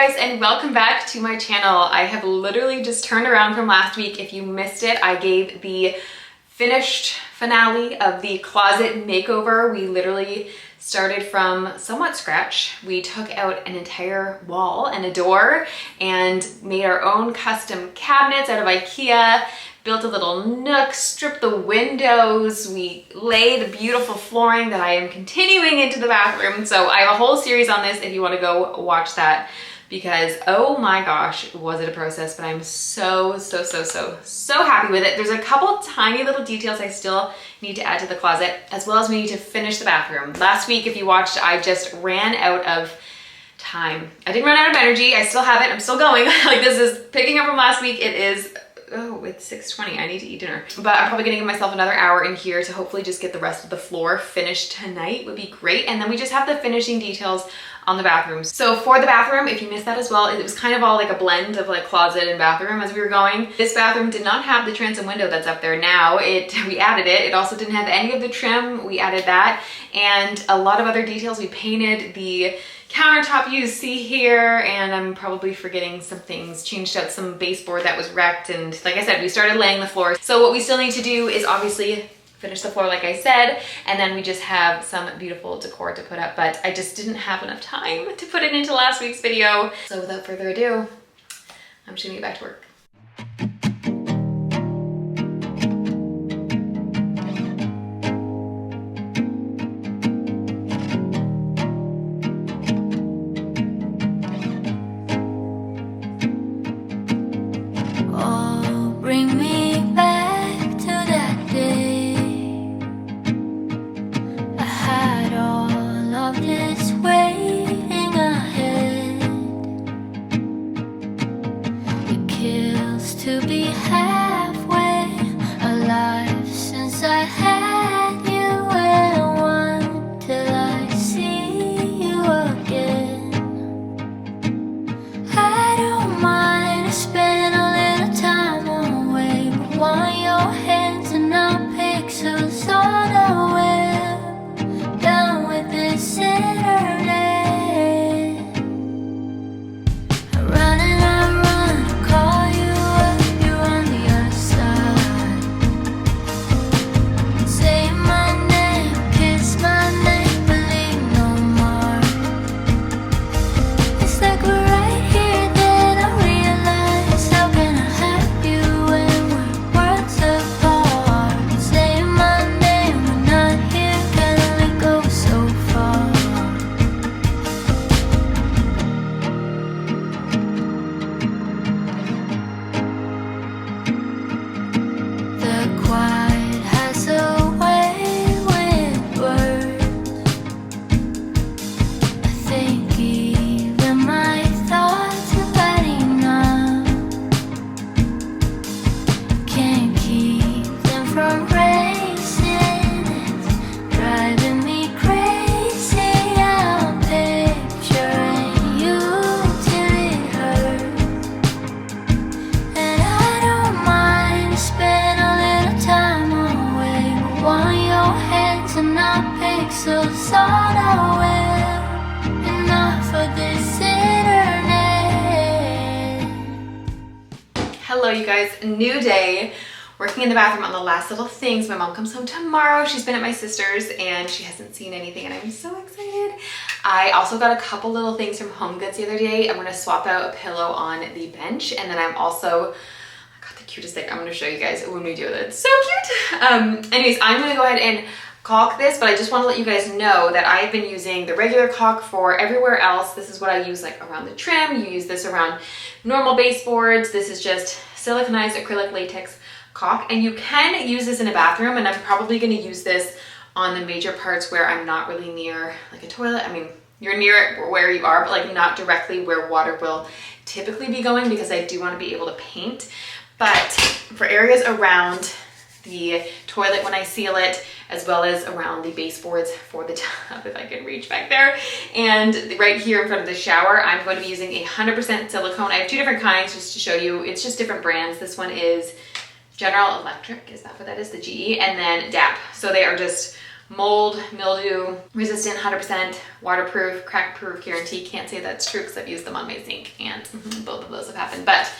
guys, and welcome back to my channel. I have literally just turned around from last week. If you missed it, I gave the finished finale of the closet makeover. We literally started from somewhat scratch. We took out an entire wall and a door and made our own custom cabinets out of IKEA, built a little nook, stripped the windows, we laid beautiful flooring that I am continuing into the bathroom. So I have a whole series on this if you want to go watch that, because oh my gosh, was it a process, but I'm so happy with it. There's a couple tiny little details I still need to add to the closet, as well as we need to finish the bathroom. Last week, if you watched, I just ran out of time. I didn't run out of energy. I still have it. I'm still going. Like, this is picking up from last week. It is, oh, it's 6:20. I need to eat dinner. But I'm probably gonna give myself another hour in here to hopefully just get the rest of the floor finished tonight would be great. And then we just have the finishing details on the bathroom. So for the bathroom, if you missed that as well, it was kind of all like a blend of like closet and bathroom as we were going. This bathroom did not have the transom window that's up there now. We added it. It also didn't have any of the trim. We added that, and a lot of other details. We painted the countertop you see here, and I'm probably forgetting some things. Changed out some baseboard that was wrecked, and like I said, we started laying the floor. So what we still need to do is obviously finish the floor like I said, and then we just have some beautiful decor to put up, but I just didn't have enough time to put it into last week's video. So without further ado, I'm just gonna get back to work. Hello you guys, new day, working in the bathroom on the last little things. My mom comes home tomorrow. She's been at my sister's and she hasn't seen anything, and I'm so excited. I also got a couple little things from Home Goods the other day. I'm gonna swap out a pillow on the bench, and then I got the cutest thing. I'm gonna show you guys when we do it. It's so cute. Anyways, I'm gonna go ahead and caulk this, but I just want to let you guys know that I've been using the regular caulk for everywhere else. This is what I use like around the trim. You use this around normal baseboards. This is just siliconized acrylic latex caulk, and you can use this in a bathroom, and I'm probably going to use this on the major parts where I'm not really near like a toilet. I mean, you're near it where you are, but like not directly where water will typically be going, because I do want to be able to paint. But for areas around the toilet when I seal it, as well as around the baseboards for the tub, if I can reach back there. And right here in front of the shower, I'm going to be using 100% silicone. I have two different kinds just to show you. It's just different brands. This one is General Electric, is that what that is? The GE, and then DAP. So they are just mold, mildew, resistant, 100%, waterproof, crack proof guarantee. Can't say that's true because I've used them on my sink and both of those have happened, but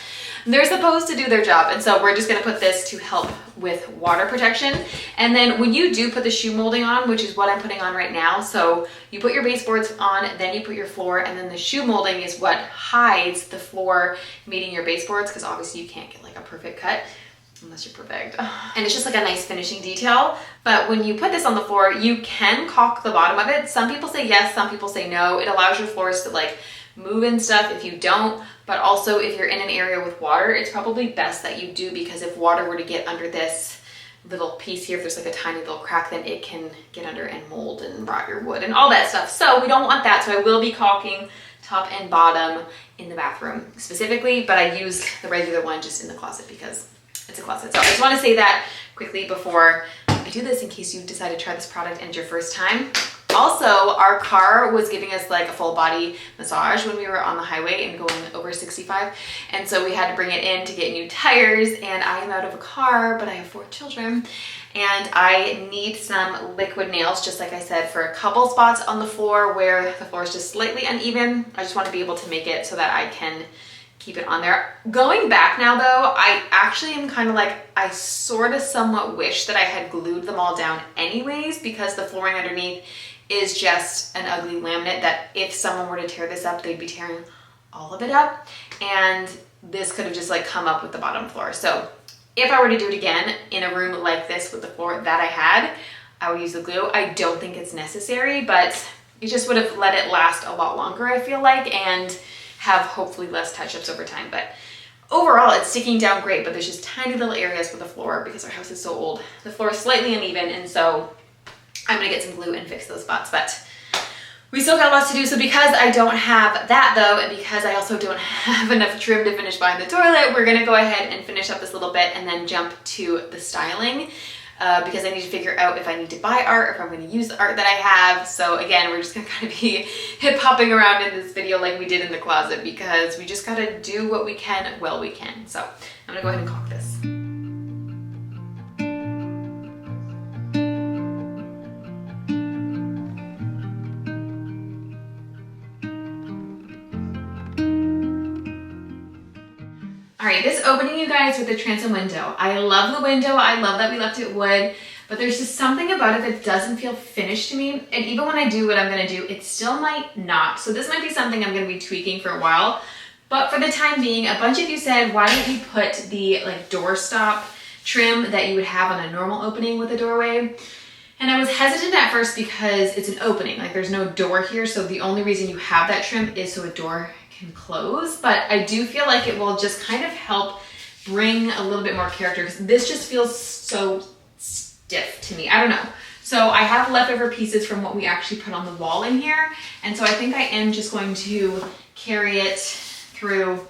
they're supposed to do their job. And so we're just gonna put this to help with water protection. And then when you do put the shoe molding on, which is what I'm putting on right now, so you put your baseboards on, then you put your floor, and then the shoe molding is what hides the floor meeting your baseboards, because obviously you can't get like a perfect cut unless you're perfect. And it's just like a nice finishing detail. But when you put this on the floor, you can caulk the bottom of it. Some people say yes, some people say no. It allows your floors to like move and stuff if you don't, but also if you're in an area with water, it's probably best that you do, because if water were to get under this little piece here, if there's like a tiny little crack, then it can get under and mold and rot your wood and all that stuff. So we don't want that. So I will be caulking top and bottom in the bathroom specifically, but I used the regular one just in the closet because it's a closet. So I just want to say that quickly before I do this, in case you decide to try this product and it's your first time. Also, our car was giving us like a full body massage when we were on the highway and going over 65. And so we had to bring it in to get new tires, and I am out of a car, but I have 4 children and I need some liquid nails, just like I said, for a couple spots on the floor where the floor is just slightly uneven. I just want to be able to make it so that I can keep it on there. Going back now though, I actually am kind of like, I sort of somewhat wish that I had glued them all down anyways, because the flooring underneath is just an ugly laminate that if someone were to tear this up, they'd be tearing all of it up. And this could have just like come up with the bottom floor. So if I were to do it again in a room like this with the floor that I had, I would use the glue. I don't think it's necessary, but it just would have let it last a lot longer, I feel like, and have hopefully less touch-ups over time. But overall, it's sticking down great, but there's just tiny little areas with the floor because our house is so old. The floor is slightly uneven, and so I'm gonna get some glue and fix those spots, but we still got lots to do. So because I don't have that though, and because I also don't have enough trim to finish behind the toilet, we're gonna go ahead and finish up this little bit and then jump to the styling. Because I need to figure out if I need to buy art or if I'm going to use the art that I have. So again, we're just going to kind of be hip-hopping around in this video like we did in the closet, because we just got to do what we can while we can. So I'm going to go ahead and caulk this. All right, this opening, you guys, with the transom window. I love the window. I love that we left it wood, but there's just something about it that doesn't feel finished to me. And even when I do what I'm gonna do, it still might not. So this might be something I'm gonna be tweaking for a while. But for the time being, a bunch of you said, why don't you put the like doorstop trim that you would have on a normal opening with a doorway? And I was hesitant at first because it's an opening, like there's no door here. So the only reason you have that trim is so a door can close, but I do feel like it will just kind of help bring a little bit more character, because this just feels so stiff to me. I don't know. So I have leftover pieces from what we actually put on the wall in here, and so I think I am just going to carry it through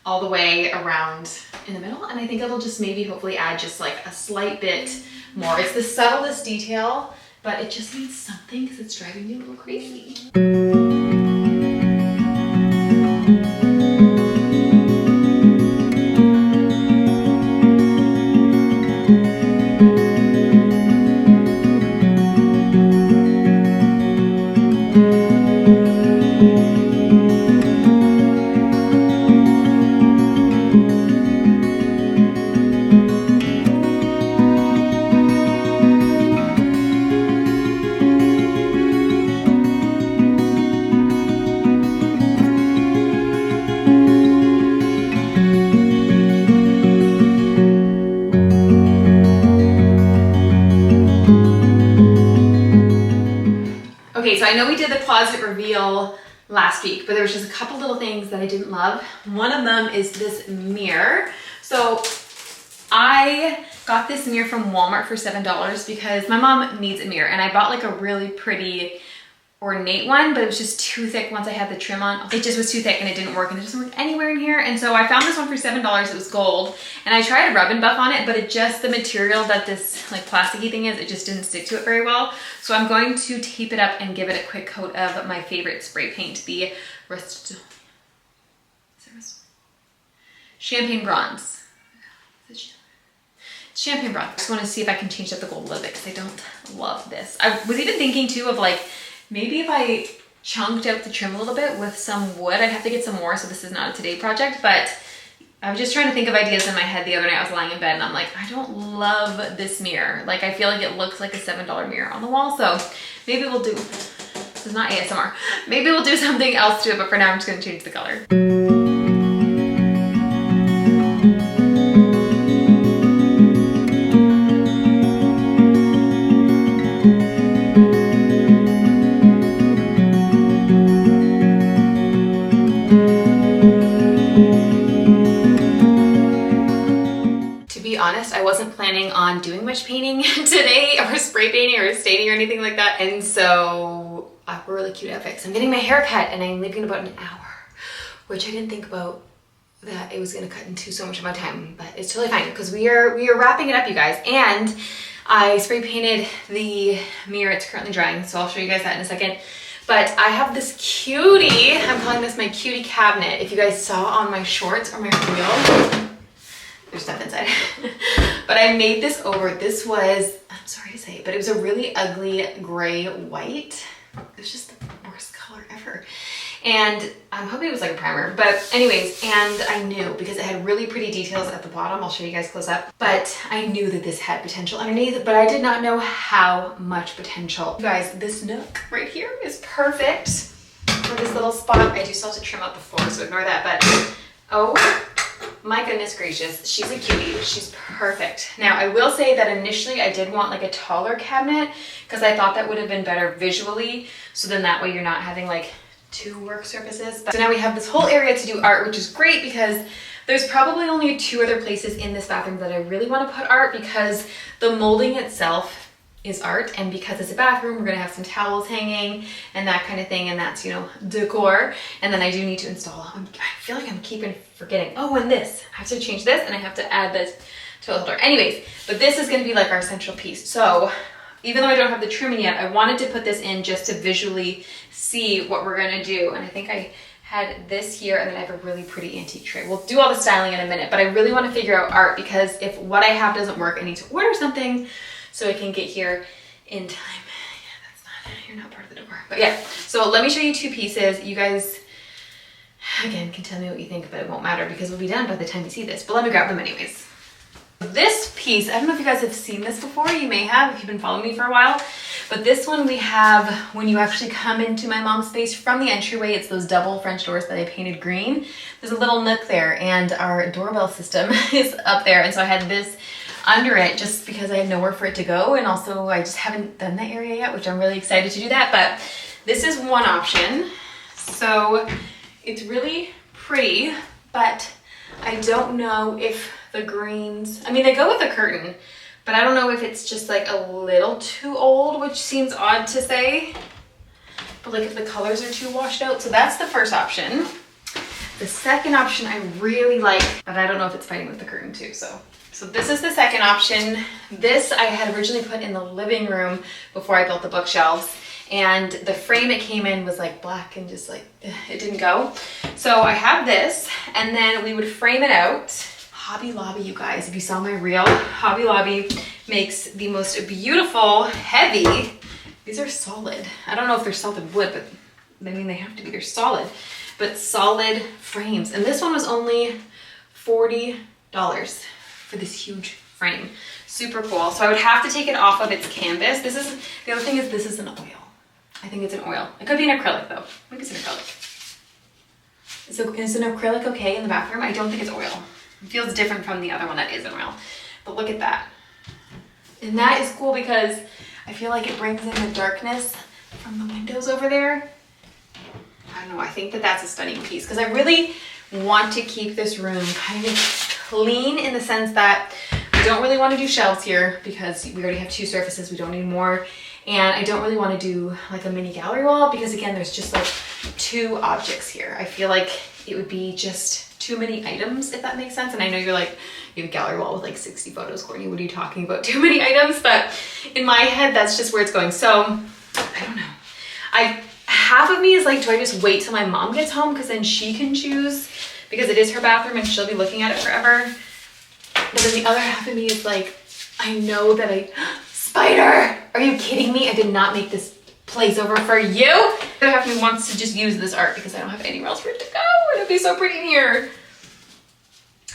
all the way around in the middle, and I think it'll just maybe hopefully add just like a slight bit more. It's the subtlest detail, but it just needs something because it's driving me a little crazy. Okay, so I know we did the closet reveal last week, but there was just a couple little things that I didn't love. One of them is this mirror. So I got this mirror from Walmart for $7 because my mom needs a mirror, and I bought like a really pretty ornate one, but it was just too thick once I had the trim on. It just was too thick and it didn't work, and it doesn't work anywhere in here. And so I found this one for $7. It was gold, and I tried to rub and buff on it, but it just, the material that this like plasticky thing is, it just didn't stick to it very well. So I'm going to tape it up and give it a quick coat of my favorite spray paint, the Champagne Bronze. champagne brown. I just want to see if I can change up the gold a little bit because I don't love this. I was even thinking too of like, maybe if I chunked out the trim a little bit with some wood, I'd have to get some more, so this is not a today project, but I was just trying to think of ideas in my head the other night. I was lying in bed and I'm like, I don't love this mirror. Like, I feel like it looks like a $7 mirror on the wall, so maybe we'll do, this is not ASMR, maybe we'll do something else to it, but for now I'm just gonna change the color. Honest, I wasn't planning on doing much painting today or spray painting or staining or anything like that, and so I have a really cute outfit. So I'm getting my hair cut and I'm leaving in about an hour, which I didn't think about that it was going to cut into so much of my time, but it's totally fine because we are wrapping it up, you guys. And I spray painted the mirror. It's currently drying, so I'll show you guys that in a second. But I have this cutie, I'm calling this my cutie cabinet. If you guys saw on my shorts or my reel, there's stuff inside. But I made this over. This was, I'm sorry to say, but it was a really ugly gray white. It was just the worst color ever. And I'm hoping it was like a primer, but anyways, and I knew because it had really pretty details at the bottom. I'll show you guys close up, but I knew that this had potential underneath, but I did not know how much potential. You guys, this nook right here is perfect for this little spot. I do still have to trim out the floor, so ignore that, but oh my goodness gracious, she's a cutie. She's perfect. Now, I will say that initially I did want like a taller cabinet because I thought that would have been better visually. So then that way you're not having like two work surfaces. But so now we have this whole area to do art, which is great because there's probably only 2 other places in this bathroom that I really want to put art because the molding itself is art, and because it's a bathroom, we're gonna have some towels hanging and that kind of thing, and that's, you know, decor. And then I do need to install, I feel like I'm keeping forgetting, oh, and this, I have to change this and I have to add this toilet holder. Anyways, but this is gonna be like our central piece. So even though I don't have the trimming yet, I wanted to put this in just to visually see what we're gonna do. And I think I had this here, and then I have a really pretty antique tray. We'll do all the styling in a minute, but I really wanna figure out art because if what I have doesn't work, I need to order something so I can get here in time. Yeah, that's not, you're not part of the decor. But yeah, so let me show you 2 pieces. You guys, again, can tell me what you think, but it won't matter because we'll be done by the time you see this, but let me grab them anyways. This piece, I don't know if you guys have seen this before, you may have if you've been following me for a while, but this one we have when you actually come into my mom's space from the entryway. It's those double French doors that I painted green. There's a little nook there, and our doorbell system is up there, and so I had this under it just because I had nowhere for it to go, and also I just haven't done that area yet, which I'm really excited to do that. But this is one option. So it's really pretty, but I don't know if the greens, I mean, they go with the curtain, but I don't know if it's just like a little too old, which seems odd to say, but like if the colors are too washed out. So that's the first option. The second option I really like, but I don't know if it's fighting with the curtain too. So this is the second option. This I had originally put in the living room before I built the bookshelves, and the frame it came in was like black and just like, it didn't go. So I have this, and then we would frame it out. Hobby Lobby, you guys, if you saw my reel, Hobby Lobby makes the most beautiful, heavy, these are solid. I don't know if they're solid wood, but I mean, they have to be, they're solid, but solid frames. And this one was only $40 for this huge frame. Super cool. So I would have to take it off of its canvas. This is, the other thing is this is an oil. I think it's an oil. It could be an acrylic though. Maybe it's an acrylic. So is an acrylic okay in the bathroom? I don't think it's oil. It feels different from the other one that is an oil. But look at that. And that is cool because I feel like it brings in the darkness from the windows over there. I don't know, I think that that's a stunning piece because I really want to keep this room kind of clean in the sense that I don't really want to do shelves here because we already have 2 surfaces, we don't need more. And I don't really want to do like a mini gallery wall because again, there's just like 2 objects here. I feel like it would be just too many items, if that makes sense. And I know you're like, you have a gallery wall with like 60 photos, Courtney, what are you talking about? Too many items, but in my head, that's just where it's going. So I don't know. Half of me is like, do I just wait till my mom gets home? Because then she can choose, because it is her bathroom and she'll be looking at it forever. But then the other half of me is like, I know that Spider! Are you kidding me? I did not make this place over for you. The half of me wants to just use this art because I don't have anywhere else for it to go. It'd be so pretty in here.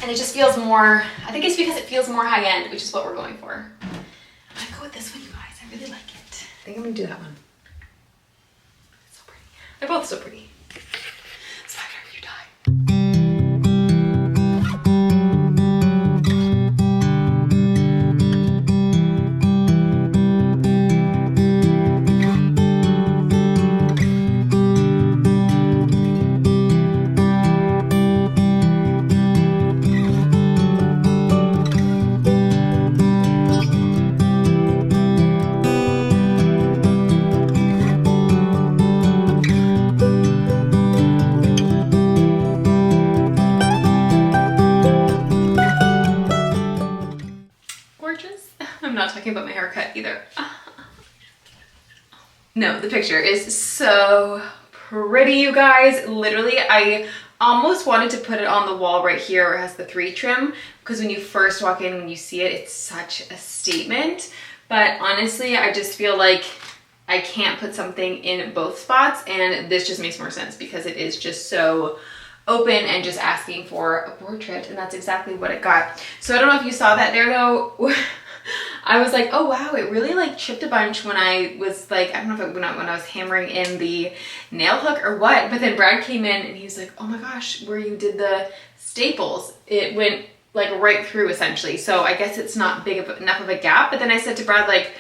And it just feels more, I think it's because it feels more high end, which is what we're going for. I'm gonna go with this one, you guys. I really like it. I think I'm gonna do that one. It's so pretty. They're both so pretty. Spider, you die. I'm not talking about my haircut either. No, the picture is so pretty, you guys. Literally, I almost wanted to put it on the wall right here where it has the 3 trim, because when you first walk in, when you see it, it's such a statement. But honestly, I just feel like I can't put something in both spots, and this just makes more sense because it is just so open and just asking for a portrait, and that's exactly what it got. So I don't know if you saw that there though. I was like, oh wow, it really like chipped a bunch when I was like, I don't know if it went out when I was hammering in the nail hook or what, but then Brad came in and he was like, oh my gosh, where you did the staples, it went like right through essentially. So I guess it's not big enough of a gap. But then I said to Brad, like,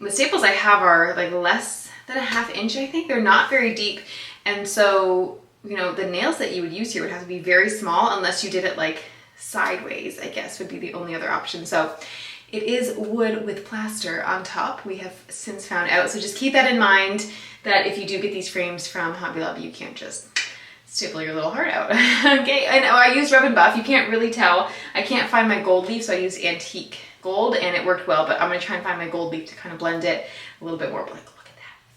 the staples I have are like less than a ½ inch, I think. They're not very deep. And so, you know, the nails that you would use here would have to be very small unless you did it like sideways, I guess would be the only other option. So it is wood with plaster on top, we have since found out. So just keep that in mind, that if you do get these frames from Hobby Lobby, you can't just staple your little heart out. Okay, I know I used Rub and Buff. You can't really tell. I can't find my gold leaf, so I used antique gold and it worked well, but I'm gonna try and find my gold leaf to kind of blend it a little bit more. But like,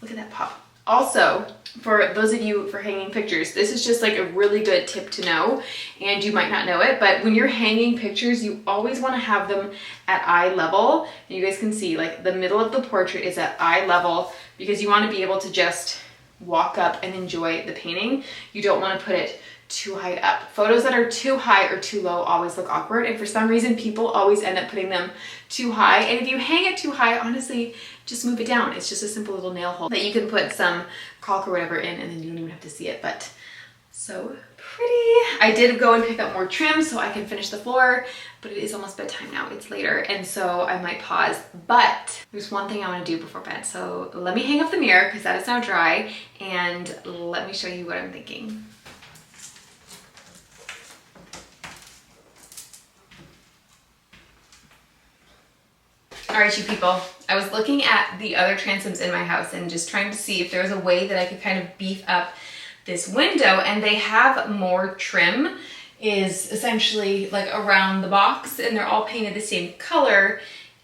look at that pop. Also, for those of you for hanging pictures, this is just like a really good tip to know, and you might not know it, but when you're hanging pictures, you always want to have them at eye level. And you guys can see like the middle of the portrait is at eye level because you want to be able to just walk up and enjoy the painting. You don't want to put it too high up. Photos that are too high or too low always look awkward, and for some reason people always end up putting them too high. And if you hang it too high, honestly, just move it down. It's just a simple little nail hole that you can put some caulk or whatever in, and then you don't even have to see it. But so pretty. I did go and pick up more trim so I can finish the floor, but it is almost bedtime now. It's later, and so I might pause. But there's one thing I want to do before bed. So let me hang up the mirror because that is now dry, and let me show you what I'm thinking. All right, you people, I was looking at the other transoms in my house and just trying to see if there was a way that I could kind of beef up this window, and they have more trim is essentially like around the box, and they're all painted the same color.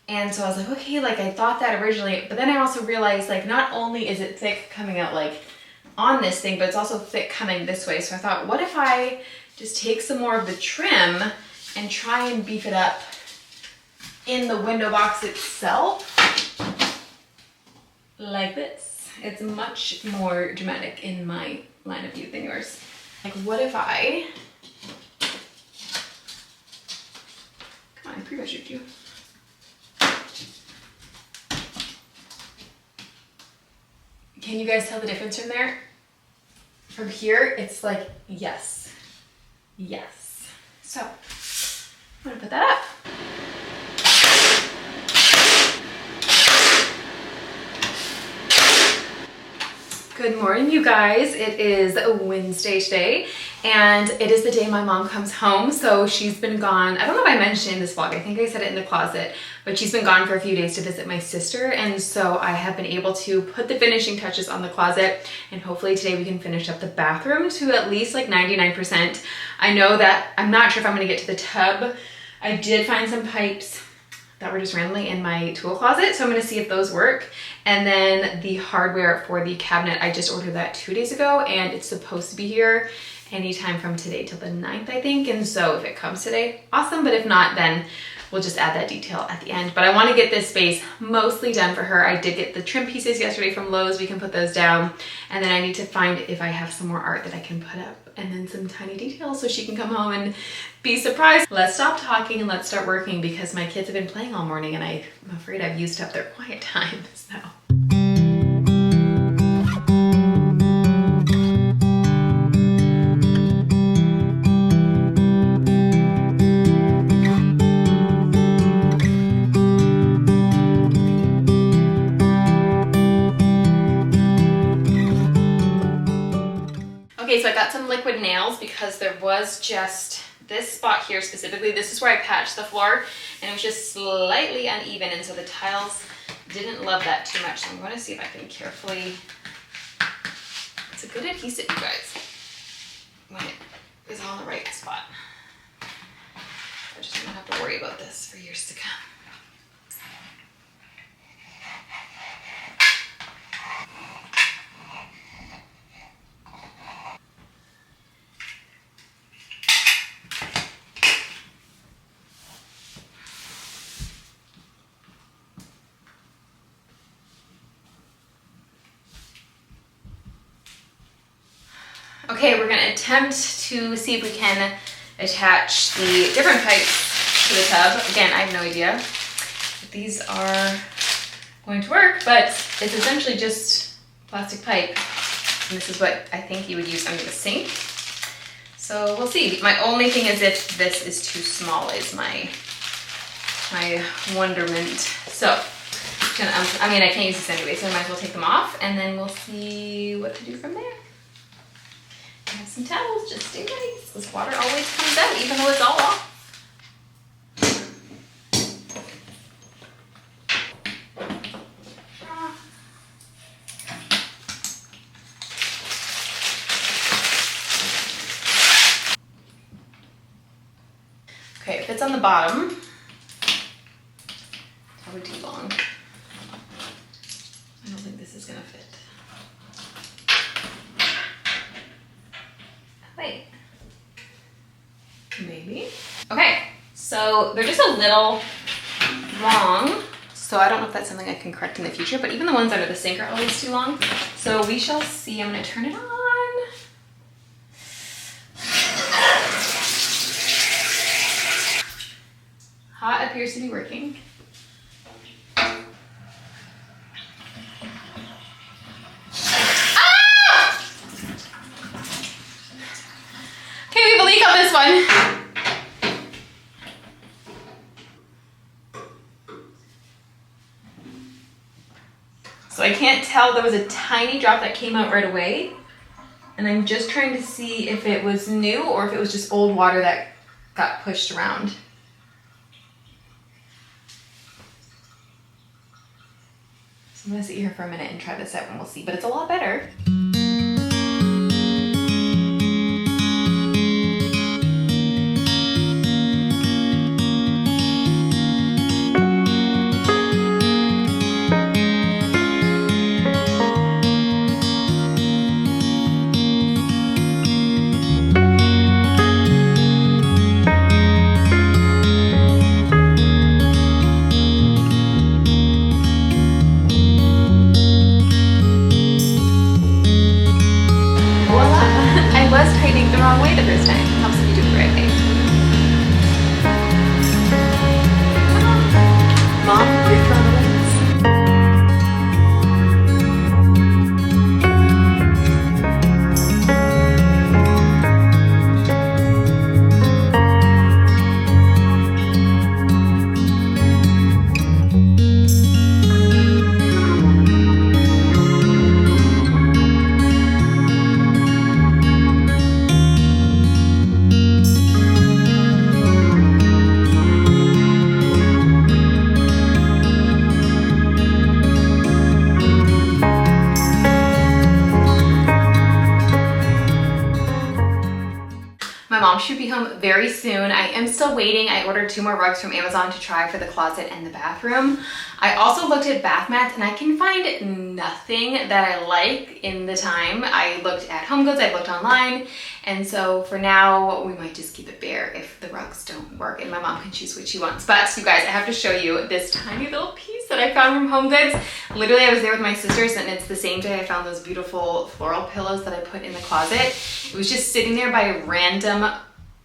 And so I was like, okay, like I thought that originally, but then I also realized like not only is it thick coming out like on this thing, but it's also thick coming this way. So I thought, what if I just take some more of the trim and try and beef it up in the window box itself, like this. It's much more dramatic in my line of view than yours. Like, what if I, come on, I pre-measured you. Can you guys tell the difference from there? From here, it's like, yes, yes. So, I'm gonna put that up. Good morning, you guys. It is Wednesday today, and it is the day my mom comes home. So she's been gone. I don't know if I mentioned in this vlog. I think I said it in the closet, but she's been gone for a few days to visit my sister. And so I have been able to put the finishing touches on the closet, and hopefully today we can finish up the bathroom to at least like 99%. I know that I'm not sure if I'm gonna get to the tub. I did find some pipes that were just randomly in my tool closet, so I'm gonna see if those work. And then the hardware for the cabinet, I just ordered that 2 days ago, and it's supposed to be here anytime from today till the 9th, I think. And so if it comes today, awesome, but if not, then we'll just add that detail at the end. But I want to get this space mostly done for her. I did get the trim pieces yesterday from Lowe's. We can put those down. And then I need to find if I have some more art that I can put up, and then some tiny details so she can come home and be surprised. Let's stop talking and let's start working, because my kids have been playing all morning and I'm afraid I've used up their quiet time. So. Okay, so I got some liquid nails because there was just this spot here specifically. This is where I patched the floor and it was just slightly uneven, and so the tiles didn't love that too much. So I'm going to see if I can carefully, it's a good adhesive, you guys, when it is on the right spot. I just don't have to worry about this for years to come. Okay, we're gonna attempt to see if we can attach the different pipes to the tub. Again, I have no idea if these are going to work, but it's essentially just plastic pipe. And this is what I think you would use under the sink. So we'll see. My only thing is if this is too small is my wonderment. So, I mean, I can't use this anyway, so I might as well take them off, and then we'll see what to do from there. I have some towels just in case. This water always comes out even though it's all off. Okay, if it's on the bottom, probably too long. I don't think this is gonna fit. Wait, maybe. Okay, so they're just a little long, so I don't know if that's something I can correct in the future, but even the ones under the sink are always too long. So we shall see. I'm gonna turn it on. Hot appears to be working. This one. So I can't tell, there was a tiny drop that came out right away, and I'm just trying to see if it was new or if it was just old water that got pushed around. So I'm gonna sit here for a minute and try this out and we'll see, but it's a lot better. Way the first time. Helps if you do it the right way. Mom, you're throwing away. My mom should be home very soon. I am still waiting. I ordered 2 more rugs from Amazon to try for the closet and the bathroom. I also looked at bath mats and I can find nothing that I like in the time. I looked at HomeGoods, I looked online, and so for now we might just keep it bare if the rugs don't work and my mom can choose what she wants. But you guys, I have to show you this tiny little piece that I found from HomeGoods. Literally, I was there with my sisters and it's the same day I found those beautiful floral pillows that I put in the closet. It was just sitting there by a random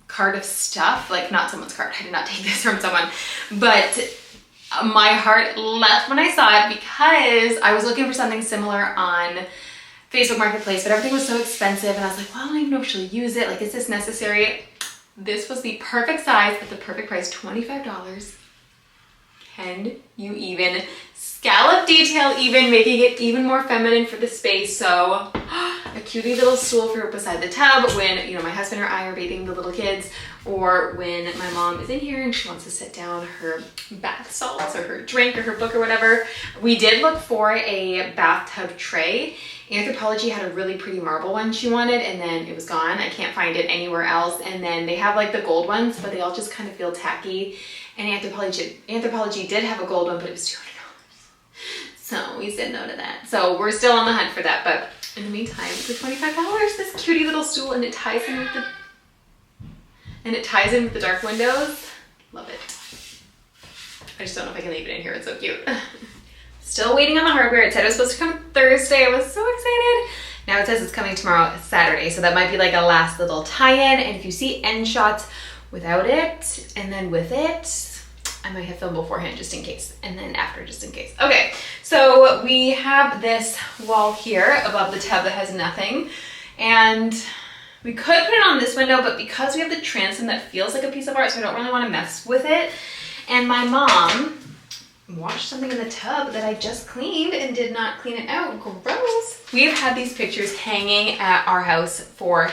cart of stuff, like not someone's cart, I did not take this from someone, but my heart leapt when I saw it because I was looking for something similar on Facebook Marketplace, but everything was so expensive and I was like, well, I don't even know if she'll use it. Like, is this necessary? This was the perfect size at the perfect price, $25. Can you even scallop detail, even making it even more feminine for the space? So a cutie little stool for beside the tub when, you know, my husband or I are bathing the little kids, or when my mom is in here and she wants to sit down her bath salts or her drink or her book or whatever. We did look for a bathtub tray. Anthropologie had a really pretty marble one she wanted and then it was gone. I can't find it anywhere else. And then they have like the gold ones, but they all just kind of feel tacky. And Anthropologie did have a gold one, but it was $200. So we said no to that. So we're still on the hunt for that. But in the meantime, for $25, this cutie little stool, and it ties in with the dark windows. Love it. I just don't know if I can leave it in here. It's so cute. Still waiting on the hardware. It said it was supposed to come Thursday. I was so excited. Now it says it's coming tomorrow, Saturday. So that might be like a last little tie-in. And if you see end shots without it and then with it, I might have filmed beforehand just in case, and then after just in case. Okay, so we have this wall here above the tub that has nothing, and we could put it on this window, but because we have the transom that feels like a piece of art, so I don't really want to mess with it. And my mom washed something in the tub that I just cleaned and did not clean it out. Gross. We've had these pictures hanging at our house for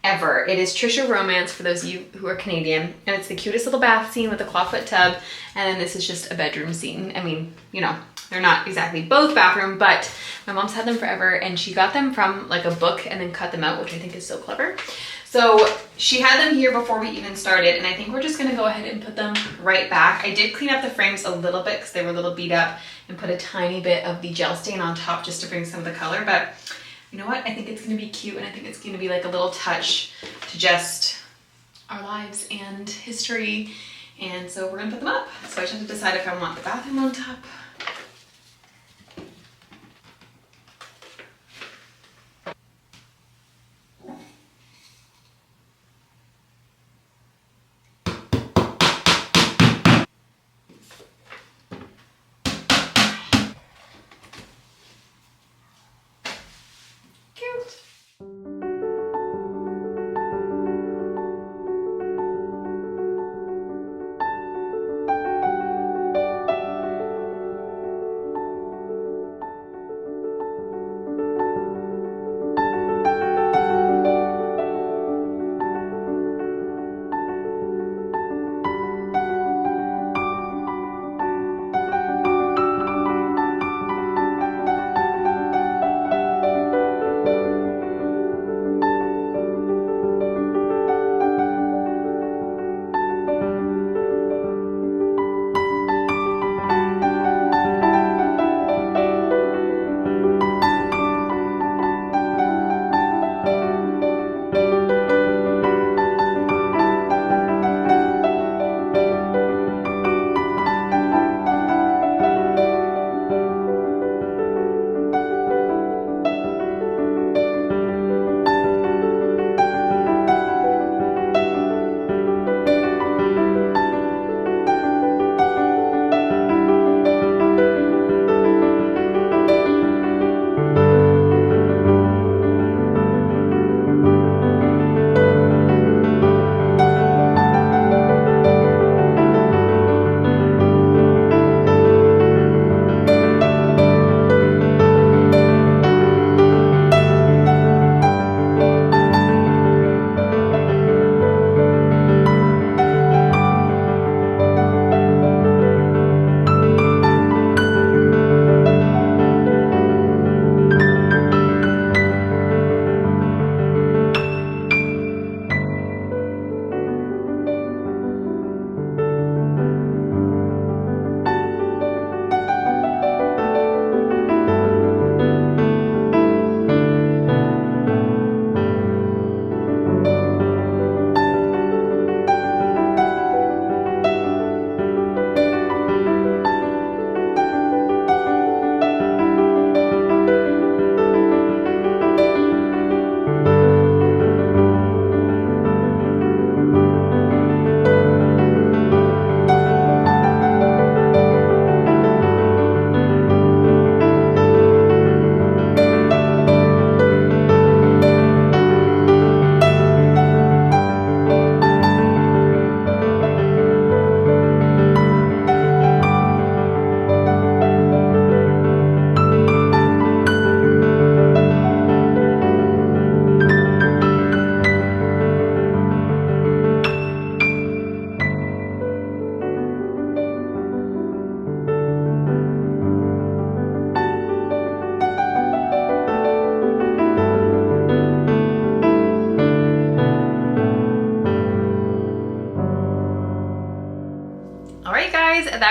ever. It is Trisha Romance for those of you who are Canadian, and it's the cutest little bath scene with a clawfoot tub, and then this is just a bedroom scene. I mean, you know, they're not exactly both bathroom, but my mom's had them forever, and she got them from like a book and then cut them out, which I think is so clever. So she had them here before we even started, and I think we're just gonna go ahead and put them right back. I did clean up the frames a little bit because they were a little beat up and put a tiny bit of the gel stain on top just to bring some of the color, but you know what? I think it's gonna be cute, and I think it's gonna be like a little touch to just our lives and history. And so we're gonna put them up. So I just have to decide if I want the bathroom on top. Cute.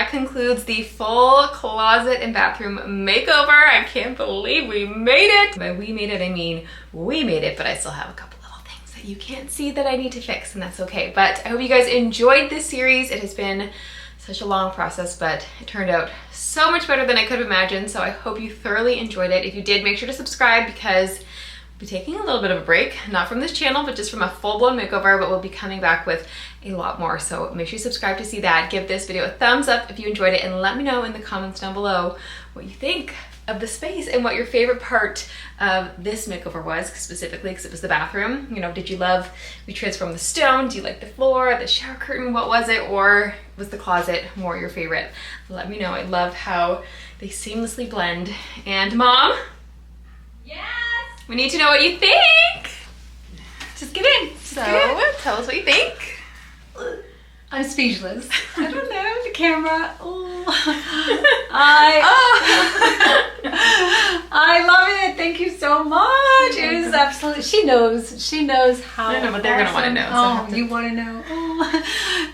that concludes the full closet and bathroom makeover. I can't believe we made it. By we made it, I mean we made it, but I still have a couple little things that you can't see that I need to fix, and that's okay. But I hope you guys enjoyed this series. It has been such a long process, but it turned out so much better than I could have imagined. So I hope you thoroughly enjoyed it. If you did, make sure to subscribe, because we'll be taking a little bit of a break, not from this channel, but just from a full-blown makeover, but we'll be coming back with a lot more. So make sure you subscribe to see that. Give this video a thumbs up if you enjoyed it, and let me know in the comments down below what you think of the space and what your favorite part of this makeover was, specifically because it was the bathroom. You know, did you love we transformed the stone? Do you like the floor, the shower curtain? What was it? Or was the closet more your favorite? Let me know. I love how they seamlessly blend. And Mom? Yes! We need to know what you think. Just get in. Tell us what you think. I'm speechless. I don't know, the camera. Oh. I love it. Thank you so much. It is absolutely, she knows how. I don't know, but they're gonna want to know. Oh, you want to know? Oh.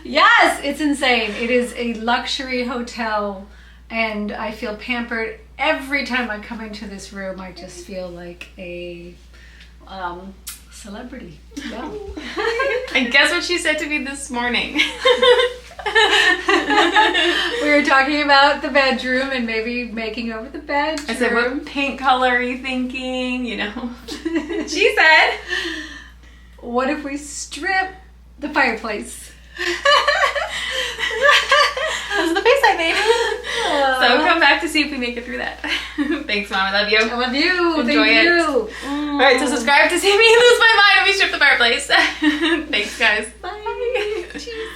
Yes, it's insane. It is a luxury hotel, and I feel pampered every time I come into this room. I just feel like a celebrity. Yeah. And guess what she said to me this morning? We were talking about the bedroom and maybe making over the bedroom. I said, what paint color are you thinking? You know. She said, what if we strip the fireplace? That's the face I made. So come back to see if we make it through that. Thanks, Mom. I love you. I love you. Enjoy it. All right, so subscribe to see me lose my mind when we strip the fireplace. Thanks, guys. Bye. Cheers.